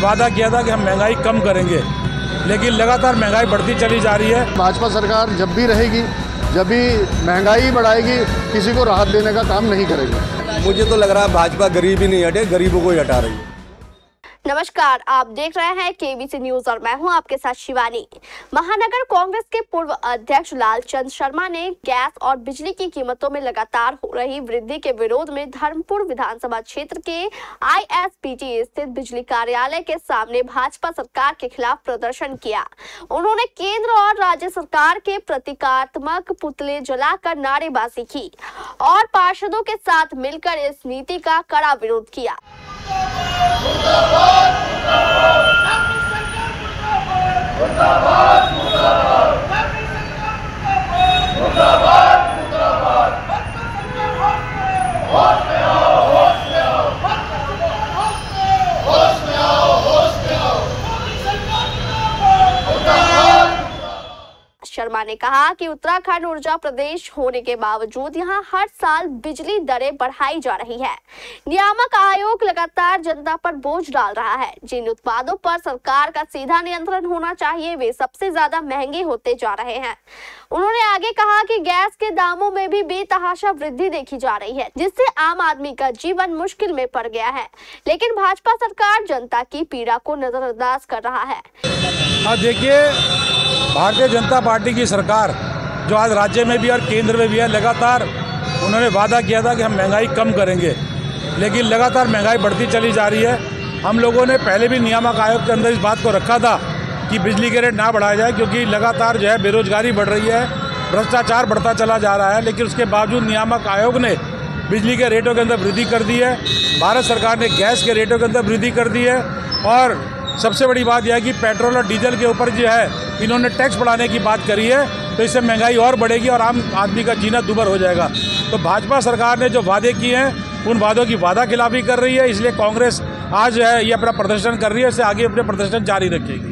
वादा किया था कि हम महंगाई कम करेंगे, लेकिन लगातार महंगाई बढ़ती चली जा रही है। भाजपा सरकार जब भी रहेगी, जब भी महंगाई बढ़ाएगी, किसी को राहत देने का काम नहीं करेगी। मुझे तो लग रहा है भाजपा गरीब ही नहीं हटे, गरीबों को ही हटा रही है। नमस्कार, आप देख रहे हैं केबीसी न्यूज और मैं हूं आपके साथ शिवानी। महानगर कांग्रेस के पूर्व अध्यक्ष लालचंद शर्मा ने गैस और बिजली की कीमतों में लगातार हो रही वृद्धि के विरोध में धर्मपुर विधानसभा क्षेत्र के ISPT स्थित बिजली कार्यालय के सामने भाजपा सरकार के खिलाफ प्रदर्शन किया। उन्होंने केंद्र और राज्य सरकार के प्रतीकात्मक पुतले जलाकर नारेबाजी की और पार्षदों के साथ मिलकर इस नीति का कड़ा विरोध किया। शर्मा ने कहा कि उत्तराखंड ऊर्जा प्रदेश होने के बावजूद यहां हर साल बिजली दरें बढ़ाई जा रही है। नियामक आयोग लगातार जनता पर बोझ डाल रहा है। जिन उत्पादों पर सरकार का सीधा नियंत्रण होना चाहिए वे सबसे ज्यादा महंगे होते जा रहे हैं। उन्होंने आगे कहा कि गैस के दामों में भी बेतहाशा वृद्धि देखी जा रही है, जिससे आम आदमी का जीवन मुश्किल में पड़ गया है। लेकिन भाजपा सरकार जनता की पीड़ा को नजरअंदाज कर रहा है। देखिए, भारतीय जनता पार्टी की सरकार जो आज राज्य में भी और केंद्र में भी है, लगातार उन्होंने वादा किया था कि हम महंगाई कम करेंगे, लेकिन लगातार महंगाई बढ़ती चली जा रही है। हम लोगों ने पहले भी नियामक आयोग के अंदर इस बात को रखा था कि बिजली के रेट ना बढ़ाया जाए, क्योंकि लगातार जो है बेरोजगारी बढ़ रही है, भ्रष्टाचार बढ़ता चला जा रहा है। लेकिन उसके बावजूद नियामक आयोग ने बिजली के रेटों के अंदर वृद्धि कर दी है। भारत सरकार ने गैस के रेटों के अंदर वृद्धि कर दी है और सबसे बड़ी बात यह है कि पेट्रोल और डीजल के ऊपर जो है इन्होंने टैक्स बढ़ाने की बात करी है, तो इससे महंगाई और बढ़ेगी और आम आदमी का जीना दुभर हो जाएगा। तो भाजपा सरकार ने जो वादे किए हैं उन वादों की वादा खिलाफी कर रही है, इसलिए कांग्रेस आज जो है ये अपना प्रदर्शन कर रही है, इससे आगे अपने प्रदर्शन जारी रखेगी।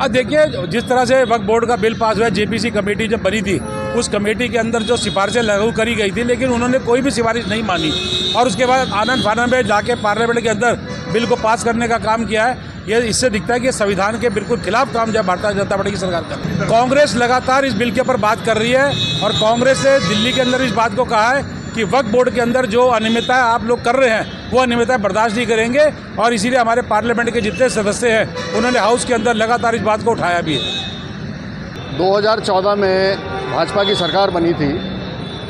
देखिए, जिस तरह से वक्फ बोर्ड का बिल पास हुआ, JPC कमेटी जब बनी थी, उस कमेटी के अंदर जो सिफारिशें लागू करी गई थी, लेकिन उन्होंने कोई भी सिफारिश नहीं मानी और उसके बाद आनंद फानन में जाके पार्लियामेंट के अंदर बिल को पास करने का काम किया है। ये इससे दिखता है कि संविधान के बिल्कुल खिलाफ काम जो भारतीय जनता पार्टी की सरकार कर रही है। कांग्रेस लगातार इस बिल के ऊपर बात कर रही है और कांग्रेस ने दिल्ली के अंदर इस बात को कहा है कि वक्फ बोर्ड के अंदर जो अनियमितताएं आप लोग कर रहे हैं वो अनियमितताएं बर्दाश्त नहीं करेंगे और इसीलिए हमारे पार्लियामेंट के जितने सदस्य हैं उन्होंने हाउस के अंदर लगातार इस बात को उठाया भी है। 2014 में भाजपा की सरकार बनी थी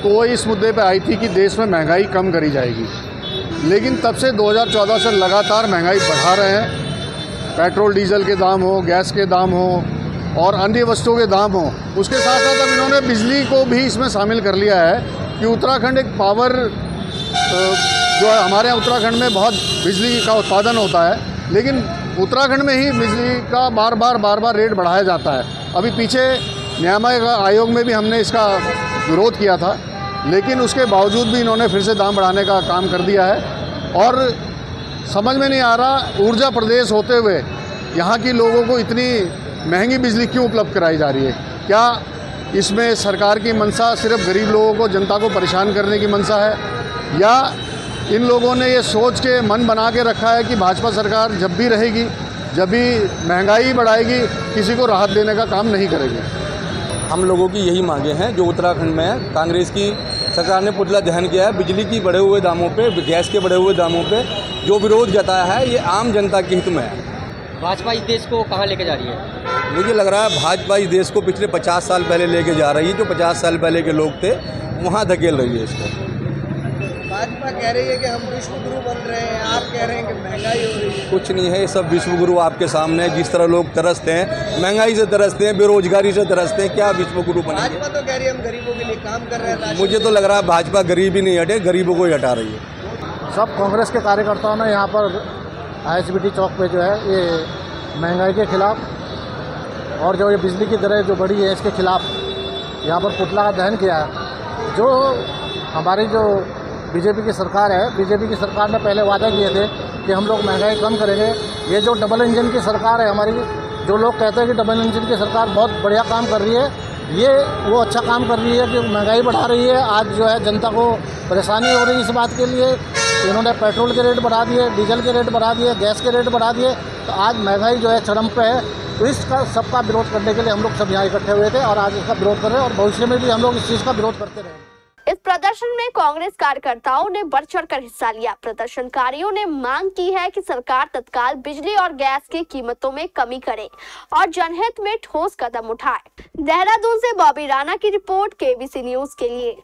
तो वो इस मुद्दे पे आई थी कि देश में महंगाई कम करी जाएगी, लेकिन तब से 2014 से लगातार महंगाई बढ़ा रहे हैं। पेट्रोल डीजल के दाम हो, गैस के दाम हो और अन्य वस्तुओं के दाम हो, उसके साथ साथ अब इन्होंने बिजली को भी इसमें शामिल कर लिया है कि उत्तराखंड एक पावर जो है, हमारे यहाँ उत्तराखंड में बहुत बिजली का उत्पादन होता है, लेकिन उत्तराखंड में ही बिजली का बार बार रेट बढ़ाया जाता है। अभी पीछे नियामक आयोग में भी हमने इसका विरोध किया था, लेकिन उसके बावजूद भी इन्होंने फिर से दाम बढ़ाने का काम कर दिया है और समझ में नहीं आ रहा ऊर्जा प्रदेश होते हुए यहाँ की लोगों को इतनी महंगी बिजली क्यों उपलब्ध कराई जा रही है। क्या इसमें सरकार की मंशा सिर्फ गरीब लोगों को, जनता को परेशान करने की मंशा है, या इन लोगों ने ये सोच के मन बना के रखा है कि भाजपा सरकार जब भी रहेगी, जब भी महंगाई बढ़ाएगी, किसी को राहत देने का काम नहीं करेगी। हम लोगों की यही मांगे हैं जो उत्तराखंड में है। कांग्रेस की सरकार ने पुतला दहन किया है बिजली की बढ़े हुए दामों पे, गैस के बढ़े हुए दामों पे जो विरोध जताया है ये आम जनता के हित में है। भाजपा इस देश को कहाँ लेके जा रही है? मुझे लग रहा है भाजपा इस देश को पिछले 50 साल पहले लेके जा रही है। जो 50 साल पहले के लोग थे वहाँ धकेल रही है इसको। भाजपा कह रही है कि हम विश्व गुरु बन रहे हैं, आप कह रहे हैं कि महंगाई हो रही है। कुछ नहीं है, ये सब विश्व गुरु आपके सामने है। जिस तरह लोग तरसते हैं, महंगाई से तरसते हैं, बेरोजगारी से तरसते हैं, क्या विश्व गुरु बनेंगे? भाजपा तो कह रही है हम गरीबों के लिए काम कर रहे हैं। मुझे तो लग रहा है भाजपा गरीब ही नहीं हटे, गरीबों को ही हटा रही है। सब कांग्रेस के कार्यकर्ताओं ने यहाँ पर ISBT चौक पे जो है ये महंगाई के खिलाफ और जो ये बिजली की दरें जो बढ़ी है इसके खिलाफ यहाँ पर पुतला का दहन किया है। जो हमारी जो बीजेपी की सरकार है, बीजेपी की सरकार ने पहले वादा किए थे कि हम लोग महंगाई कम करेंगे। ये जो डबल इंजन की सरकार है हमारी, जो लोग कहते हैं कि डबल इंजन की सरकार बहुत बढ़िया काम कर रही है, ये वो अच्छा काम कर रही है कि महंगाई बढ़ा रही है। आज जो है जनता को परेशानी हो रही है इस बात के लिए, इन्होंने पेट्रोल के रेट बढ़ा दिए, डीजल के रेट बढ़ा दिए, गैस के रेट बढ़ा दिए, तो आज महंगाई जो है चरम पे है। तो इसका सबका विरोध करने के लिए हम लोग सब यहाँ इकट्ठे हुए थे और आज इसका विरोध कर रहे हैं और भविष्य में भी हम लोग इस चीज़ का विरोध करते रहेंगे। इस प्रदर्शन में कांग्रेस कार्यकर्ताओं ने बढ़ चढ़कर हिस्सा लिया। प्रदर्शनकारियों ने मांग की है कि सरकार तत्काल बिजली और गैस की कीमतों में कमी करे और जनहित में ठोस कदम उठाए। देहरादून से बॉबी राणा की रिपोर्ट, केबीसी न्यूज के लिए।